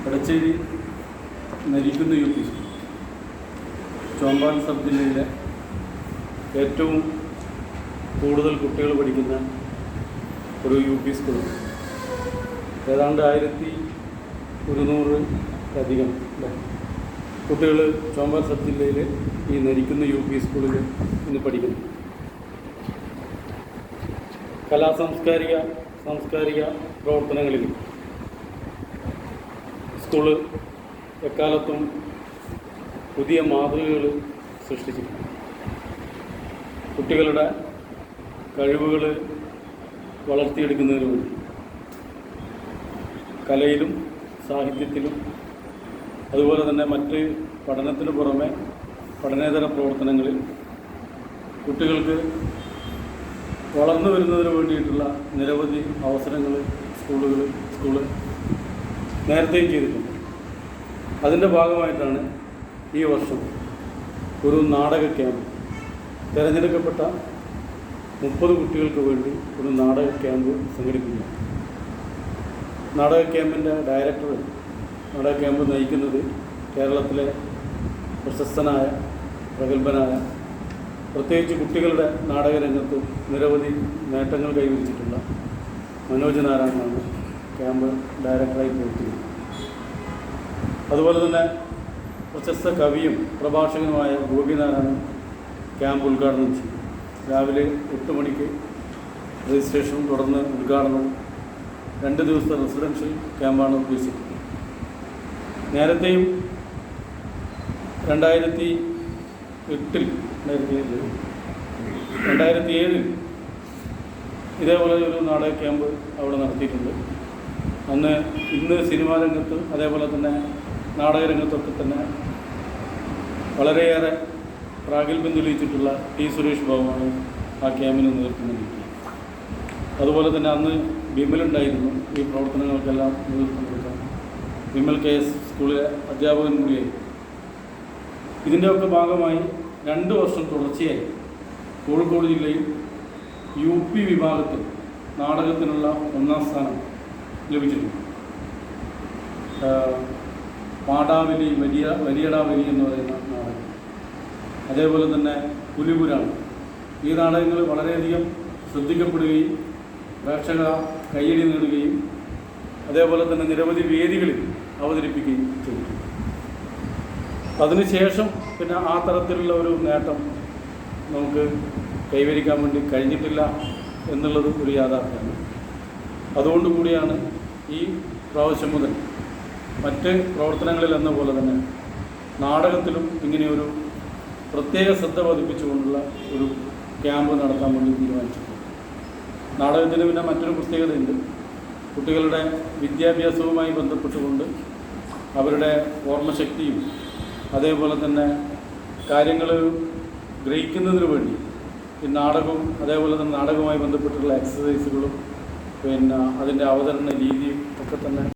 Edachery Narikkunna U P school Chombal sub ജില്ലയിലെ ഏറ്റവും കൂടുതൽ കുട്ടികൾ പഠിക്കുന്ന ഒരു യു പി സ്കൂളാണ്. ഏതാണ്ട് 1100-ലധികം കുട്ടികൾ ചോമ്പാൽ സബ് ജില്ലയിൽ ഈ നരിക്കുന്ന യു പി സ്കൂളിൽ ഇന്ന് പഠിക്കുന്നു. സാംസ്കാരിക പ്രവർത്തനങ്ങളിൽ സ്കൂള് എക്കാലത്തും പുതിയ മാതൃകകൾ സൃഷ്ടിച്ചിട്ടുണ്ട്. കുട്ടികളുടെ കഴിവുകൾ വളർത്തിയെടുക്കുന്നതിന് വേണ്ടി കലയിലും സാഹിത്യത്തിലും അതുപോലെ തന്നെ മറ്റ് പഠനത്തിന് പുറമെ പഠനേതര പ്രവർത്തനങ്ങളിൽ കുട്ടികൾക്ക് വളർന്നു വരുന്നതിന് വേണ്ടിയിട്ടുള്ള നിരവധി അവസരങ്ങൾ സ്കൂള് നേരത്തെയും ചെയ്തിട്ടുണ്ട്. അതിൻ്റെ ഭാഗമായിട്ടാണ് ഈ വർഷം ഒരു നാടക ക്യാമ്പ്, തിരഞ്ഞെടുക്കപ്പെട്ട 30 കുട്ടികൾക്ക് വേണ്ടി ഒരു നാടക ക്യാമ്പ് സംഘടിപ്പിക്കുക. നാടക ക്യാമ്പിൻ്റെ ഡയറക്ടർ, നാടക ക്യാമ്പ് നയിക്കുന്നത് കേരളത്തിലെ പ്രശസ്തനായ പ്രഗത്ഭനായ, പ്രത്യേകിച്ച് കുട്ടികളുടെ നാടകരംഗത്ത് നിരവധി നേട്ടങ്ങൾ കൈവരിച്ചിട്ടുള്ള മനോജ് നാരായണനാണ് ക്യാമ്പ് ഡയറക്ടറായി പ്രവർത്തിക്കുന്നത്. അതുപോലെ തന്നെ പ്രശസ്ത കവിയും പ്രഭാഷകനുമായ ഗോപിനാരായണൻ ക്യാമ്പ് ഉദ്ഘാടനം ചെയ്യും. രാവിലെ 8 മണിക്ക് രജിസ്ട്രേഷനും തുടർന്ന് ഉദ്ഘാടനവും. 2 ദിവസത്തെ റെസിഡൻഷ്യൽ ക്യാമ്പാണ് ഉദ്ദേശിക്കുന്നത്. നേരത്തെയും 2007 ഇതേപോലെ ഒരു നാടക ക്യാമ്പ് അവിടെ നടത്തിയിട്ടുണ്ട്. ഇന്ന് സിനിമാ രംഗത്ത് അതേപോലെ തന്നെ നാടകരംഗത്തൊക്കെ തന്നെ വളരെയേറെ പ്രാഗൽഭ്യം തെളിയിച്ചിട്ടുള്ള ടി സുരേഷ് ബാബുവാണ് ആ ക്യാമ്പിന് നേതൃത്വം നൽകിയിട്ടുള്ളത്. അതുപോലെ തന്നെ അന്ന് വിമലുണ്ടായിരുന്നു ഈ പ്രവർത്തനങ്ങൾക്കെല്ലാം നേതൃത്വം കൊടുക്കാൻ. വിമൽ KS സ്കൂളിലെ അധ്യാപകൻ കൂടിയായി. ഇതിൻ്റെയൊക്കെ ഭാഗമായി 2 വർഷം തുടർച്ചയായി കോഴിക്കോട് ജില്ലയിൽ UP വിഭാഗത്തിൽ നാടകത്തിനുള്ള 1ാം സ്ഥാനം ലഭിച്ചിട്ടുണ്ട്. പാടാവലി, വലിയടാവലി എന്ന് പറയുന്ന നാടകം, അതേപോലെ തന്നെ പുലിപുരാണം, ഈ നാടകങ്ങൾ വളരെയധികം ശ്രദ്ധിക്കപ്പെടുകയും പ്രേക്ഷക കയ്യടി നേടുകയും അതേപോലെ തന്നെ നിരവധി വേദികളിൽ അവതരിപ്പിക്കുകയും ചെയ്തു. അതിനുശേഷം പിന്നെ ആ തരത്തിലുള്ള ഒരു നേട്ടം നമുക്ക് കൈവരിക്കാൻ വേണ്ടി കഴിഞ്ഞിട്ടില്ല എന്നുള്ളത് ഒരു യാഥാർത്ഥ്യമാണ്. അതുകൊണ്ടുകൂടിയാണ് ഈ പ്രാവശ്യം മുതൽ മറ്റ് പ്രവർത്തനങ്ങളിലെന്ന പോലെ തന്നെ നാടകത്തിലും ഇങ്ങനെയൊരു പ്രത്യേക ശ്രദ്ധ പതിപ്പിച്ചുകൊണ്ടുള്ള ഒരു ക്യാമ്പ് നടത്താൻ വേണ്ടി തീരുമാനിച്ചിട്ടുണ്ട്. നാടകത്തിന് പിന്നെ മറ്റൊരു പ്രത്യേകതയുണ്ട്. കുട്ടികളുടെ വിദ്യാഭ്യാസവുമായി ബന്ധപ്പെട്ടുകൊണ്ട് അവരുടെ ഓർമ്മശക്തിയും അതേപോലെ തന്നെ കാര്യങ്ങൾ ഗ്രഹിക്കുന്നതിന് വേണ്ടി ഈ നാടകവും അതേപോലെ തന്നെ നാടകവുമായി ബന്ധപ്പെട്ടുള്ള എക്സസൈസുകളും പിന്നെ അതിൻ്റെ അവതരണ രീതിയും ഒക്കെ തന്നെ